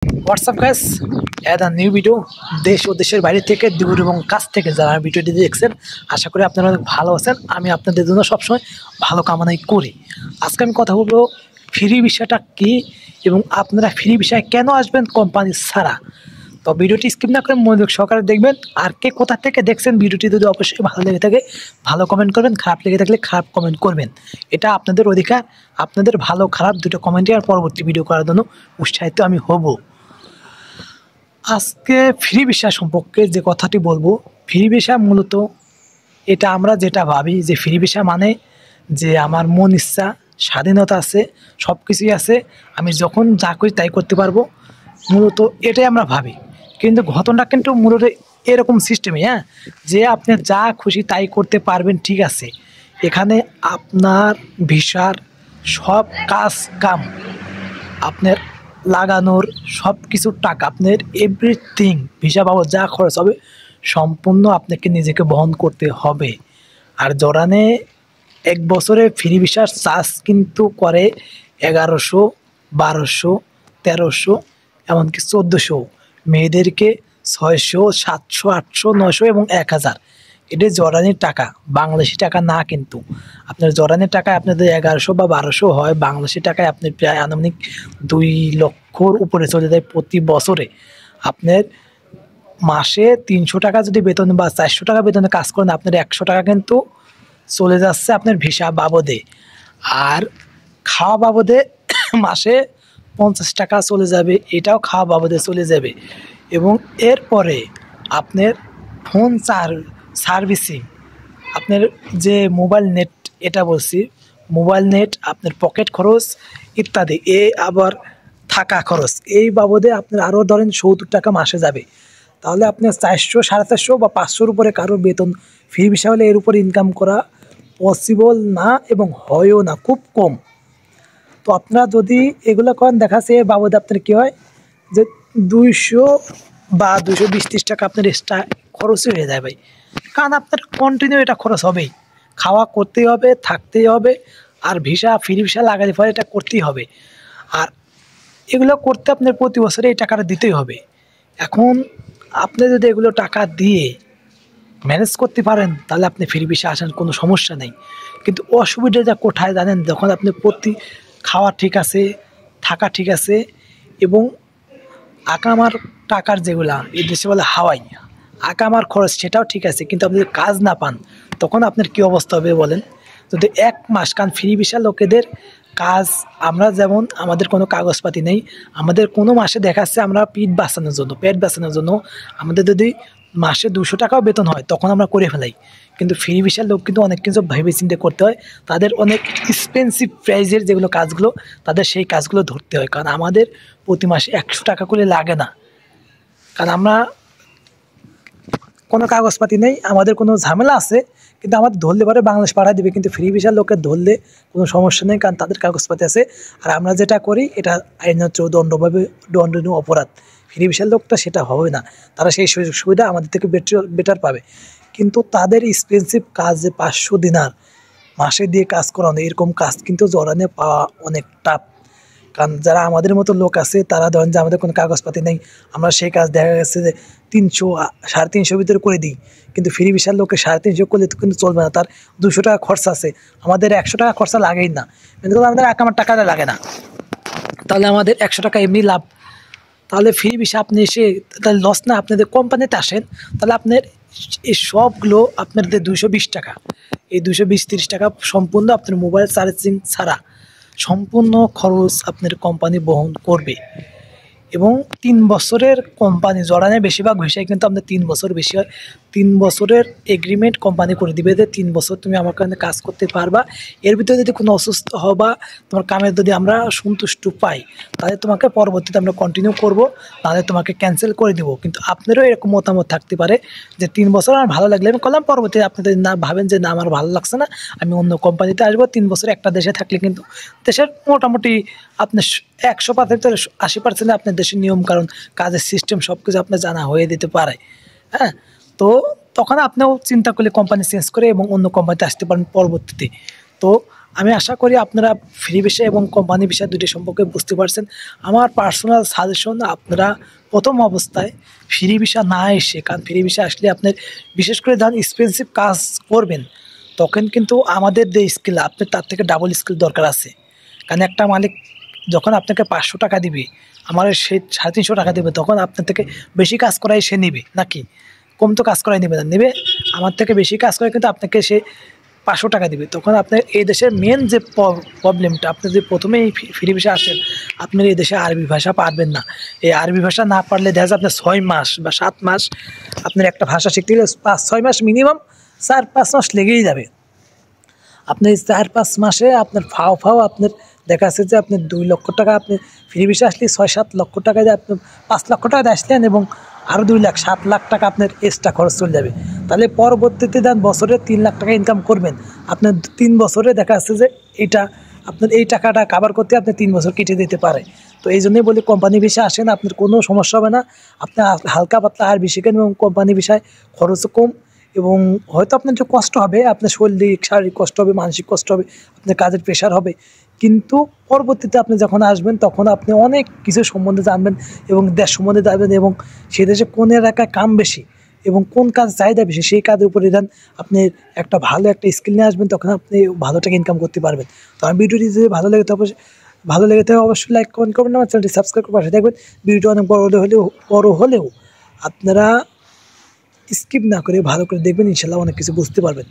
WhatsApp guys, add new video. দেশ ও দেশের বাইরে থেকে দূর এবং কাছ থেকে যারা ভিডিওটি দেখছেন, আশা করি আপনারা অনেক ভালো আছেন। আমি আপনাদের জন্য সবসময় ভালো কামনাই করি। আজকে আমি কথা বলবো ফ্রি ভিসাটা কী এবং আপনারা ফ্রি ভিসায় কেন আসবেন কোম্পানি ছাড়া। তো ভিডিওটি স্কিপ না করে মনোযোগ সহকারে দেখবেন। আর কে কোথা থেকে দেখছেন ভিডিওটি যদি অবশ্যই ভালো লেগে থাকে ভালো কমেন্ট করবেন, খারাপ লেগে থাকলে খারাপ কমেন্ট করবেন। এটা আপনাদের অধিকার, আপনাদের ভালো খারাপ দুটো কমেন্টে আর পরবর্তী ভিডিও করার জন্য উৎসাহিত আমি হব। আজকে ফ্রি ভিসা সম্পর্কে যে কথাটি বলবো, ফ্রি ভিসা মূলত এটা আমরা যেটা ভাবি যে ফ্রি ভিসা মানে যে আমার মন ইচ্ছা, স্বাধীনতা আছে, সব কিছুই আছে, আমি যখন যা করি তাই করতে পারবো, মূলত এটাই আমরা ভাবি। কিন্তু ঘটনাটা কিন্তু মূলত এরকম সিস্টেমে, যে আপনি যা খুশি তাই করতে পারবেন, ঠিক আছে। এখানে আপনার ভিসার সব কাজ কাম, আপনার লাগানোর সব কিছুর টাকা, আপনার এভরিথিং ভিসা বাবদ যা খরচ হবে সম্পূর্ণ আপনাকে নিজেকে বহন করতে হবে। আর জর্ডানে এক বছরে ফ্রি ভিসার চার্জ কিন্তু করে 1100, 1200, 1300, এমনকি 1400। মেয়েদেরকে 600, 700, 800, 900 এবং 1000। এটা জর্ডানের টাকা, বাংলাদেশি টাকা না। কিন্তু আপনার জর্ডানের টাকায় আপনাদের 1100 বা 1200 হয়, বাংলাদেশি টাকায় আপনি প্রায় আনুমানিক 2 লক্ষর উপরে চলে যায় প্রতি বছরে। আপনার মাসে 300 টাকা যদি বেতন বা 400 টাকা বেতনে কাজ করেন, আপনার 100 টাকা কিন্তু চলে যাচ্ছে আপনার ভিসা বাবদে। আর খাওয়া বাবদে মাসে 50 টাকা চলে যাবে, এটাও খাওয়া বাবদে চলে যাবে। এবং এরপরে আপনার ফোন সার্ভিসিং, আপনার যে মোবাইল নেট, এটা বলছি মোবাইল নেট, আপনার পকেট খরচ ইত্যাদি, আবার থাকা খরচ, এই বাবদে আপনার আরও ধরেন 70 টাকা মাসে যাবে। তাহলে আপনার 400, 450 বা 500-র উপরে কারোর বেতন ফ্রি ভিসা হলে এর উপরে ইনকাম করা পসিবল না এবং হয়ও না, খুব কম। তো আপনারা যদি এগুলো করেন, দেখাচ্ছে এর বাবদে আপনার কী হয় যে 200 বা 220-30 টাকা আপনার এক্সট্রা খরচই হয়ে যায় ভাই। কারণ আপনার কন্টিনিউ এটা খরচ হবেই, খাওয়া করতেই হবে, থাকতেই হবে, আর ভিসা ফ্রি ভিসা লাগালে পরে এটা করতেই হবে। আর এগুলো করতে আপনার প্রতি বছরে এই টাকাটা দিতেই হবে। এখন আপনি যদি এগুলো টাকা দিয়ে ম্যানেজ করতে পারেন তাহলে আপনি ফ্রি ভিসা আসেন, কোনো সমস্যা নেই। কিন্তু অসুবিধাটা কোথায় জানেন? যখন আপনি প্রতি খাওয়া ঠিক আছে, থাকা ঠিক আছে, এবং আকামার টাকার যেগুলা এই দেশে বলে হাওয়াই, আকামার খরচ সেটাও ঠিক আছে, কিন্তু আপনি যদি কাজ না পান তখন আপনার কী অবস্থা হবে বলেন? যদি 1 মাস, কারণ ফ্রি ভিসা লোকেদের কাজ, আমরা যেমন আমাদের কোনো কাগজপাতি নেই, আমাদের কোনো মাসে দেখাচ্ছে আমরা পেট বাঁচানোর জন্য আমাদের যদি মাসে 200 টাকাও বেতন হয় তখন আমরা করে ফেলাই। কিন্তু ফ্রি ভিসার লোক কিন্তু অনেক কিছু ভেবে চিন্তে করতে হয়, তাদের অনেক এক্সপেন্সিভ প্রাইজের যেগুলো কাজগুলো, তাদের সেই কাজগুলো ধরতে হয়। কারণ আমাদের প্রতি মাসে 100 টাকা করে লাগে না, কারণ আমরা কোনো কাগজপাতি নেই, আমাদের কোনো ঝামেলা আছে, কিন্তু আমাদের ধরলে পরে বাংলাদেশ পাঠিয়ে দেবে। কিন্তু ফ্রি ভিসার লোকের ধরলে কোনো সমস্যা নেই, কারণ তাদের কাগজপাতি আছে। আর আমরা যেটা করি এটা আইনত দণ্ডনীয় অপরাধ। ফ্রি ভিসার লোকটা সেটা হবে না, তারা সেই সুযোগ সুবিধা আমাদের থেকে বেটার পাবে। কিন্তু তাদের এক্সপেন্সিভ কাজ, যে 500 দিনার মাসে দিয়ে কাজ করানো, এরকম কাজ কিন্তু জর্ডানে পাওয়া অনেক টাফ। কারণ যারা আমাদের মতো লোক আছে তারা ধরেন যে আমাদের কোনো কাগজপাতি নেই, আমরা সেই কাজ দেখা গেছে যে 300, 350 ভিতরে করে দিই। কিন্তু ফ্রি ভিসার লোকে 350 করলে তো কিন্তু চলবে না, তার 200 টাকা খরচা আছে, আমাদের 100 টাকা খরচা লাগেই না, কিন্তু আমাদের আমার টাকাটা লাগে না, তাহলে আমাদের 100 টাকা এমনি লাভ। তাহলে ফ্রি ভিসা আপনি এসে তাহলে লস না, আপনাদের কোম্পানিতে আসেন, তাহলে আপনার এই সবগুলো আপনাদের 220 টাকা, এই 220-30 টাকা সম্পূর্ণ আপনার মোবাইল চার্জিং ছাড়া সম্পূর্ণ খরচ আপনার কোম্পানি বহন করবে। এবং 3 বছরের কোম্পানি, জর্ডানে বেশিরভাগ ভিসায় কিন্তু আপনার 3 বছর বেশি হয়, 3 বছরের এগ্রিমেন্ট কোম্পানি করে দিবে যে 3 বছর তুমি আমার কাছে কাজ করতে পারবা। এর ভিতরে যদি কোনো অসুস্থ হও বা তোমার কামের যদি আমরা সন্তুষ্ট পাই তাহলে তোমাকে পরবর্তীতে আমরা কন্টিনিউ করব, তাহলে তোমাকে ক্যান্সেল করে দেবো। কিন্তু আপনারও এরকম মতামত থাকতে পারে যে 3 বছর আমার ভালো লাগলে আমি করলাম, পরবর্তীতে আপনি যদি না ভাবেন যে না আমার ভালো লাগছে না, আমি অন্য কোম্পানিতে আসবো। 3 বছর একটা দেশে থাকলে কিন্তু দেশের মোটামুটি আপনার 100% 80% আপনার দেশের নিয়ম কারণ, কাজের সিস্টেম সব কিছু আপনার জানা হয়ে দিতে পারে। তো তখন আপনিও চিন্তা করলে কোম্পানি চেঞ্জ করে এবং অন্য কোম্পানিতে আসতে পারেন পরবর্তীতে। তো আমি আশা করি আপনারা ফ্রি ভিসা এবং কোম্পানি ভিসা দুটি সম্পর্কে বুঝতে পারছেন। আমার পার্সোনাল সাজেশন, আপনারা প্রথম অবস্থায় ফ্রি ভিসা না এসে, কারণ ফ্রি ভিসা আসলে আপনার বিশেষ করে ধরুন এক্সপেন্সিভ কাজ করবেন, তখন কিন্তু আমাদের যে স্কিল, আপনার তার থেকে ডাবল স্কিল দরকার আছে। কারণ একটা মালিক যখন আপনাকে 500 টাকা দিবে, আমার সে 350 টাকা দেবে, তখন আপনার থেকে বেশি কাজ করাই সে নেবে নাকি? কম তো কাজ করাই নেবে না, নেবে আমার থেকে বেশি কাজ করে, কিন্তু আপনাকে সে 500 টাকা দিবে। তখন আপনার এই দেশের মেন যে প্রবলেমটা, আপনি যদি প্রথমেই ফ্রি ভিসা আসেন, আপনার এই দেশে আরবি ভাষা পারবেন না। এই আরবি ভাষা না পারলে দেখা যায় আপনার 6 মাস বা 7 মাস, আপনার একটা ভাষা শিখতে গেলে 5-6 মাস মিনিমাম, 4-5 মাস লেগেই যাবে। আপনি 4-5 মাসে আপনার ফাও আপনার দেখা যাচ্ছে যে আপনার 2 লক্ষ টাকা, আপনি ফ্রি ভিসা আসলে 6-7 লক্ষ টাকা দিয়ে আপনি 5 লক্ষ টাকা দিয়ে আসলেন, এবং আরও 2 লাখ 7 লাখ টাকা আপনার এক্সট্রা খরচ চলে যাবে। তাহলে পরবর্তীতে দেন বছরে 3 লাখ টাকা ইনকাম করবেন, আপনার 3 বছরে দেখা যাচ্ছে যে এটা আপনার এই টাকাটা কাভার করতে আপনার 3 বছর কেটে দিতে পারে। তো এই জন্যই বলি কোম্পানি ভিসা আসেন, আপনার কোনো সমস্যা হবে না। আপনি হালকা পাতলা আরবি শিখেন এবং কোম্পানি ভিসায় খরচও কম, এবং হয়তো আপনার একটু কষ্ট হবে, আপনার শারীরিক কষ্ট হবে, মানসিক কষ্ট হবে, আপনার কাজের প্রেশার হবে, কিন্তু পরবর্তীতে আপনি যখন আসবেন তখন আপনি অনেক কিছু সম্বন্ধে জানবেন এবং দেশ সম্বন্ধে জানবেন, এবং সেই দেশে কোন এলাকায় কাম বেশি এবং কোন কাজ চাহিদা বেশি, সেই কাজের উপরে দেন আপনি একটা ভালো একটা স্কিল নিয়ে আসবেন, তখন আপনি ভালো টাকা ইনকাম করতে পারবেন। তো আমার ভিডিওটি যদি ভালো লেগে থাকে অবশ্যই লাইক কমেন্ট করবেন, আমার চ্যানেলটি সাবস্ক্রাইব করে পাশে দেখবেন। ভিডিওটি অনেক বড় হলেও আপনারা স্কিপ না করে ভালো করে দেখবেন, ইনশাল্লাহ অনেক কিছু বুঝতে পারবেন।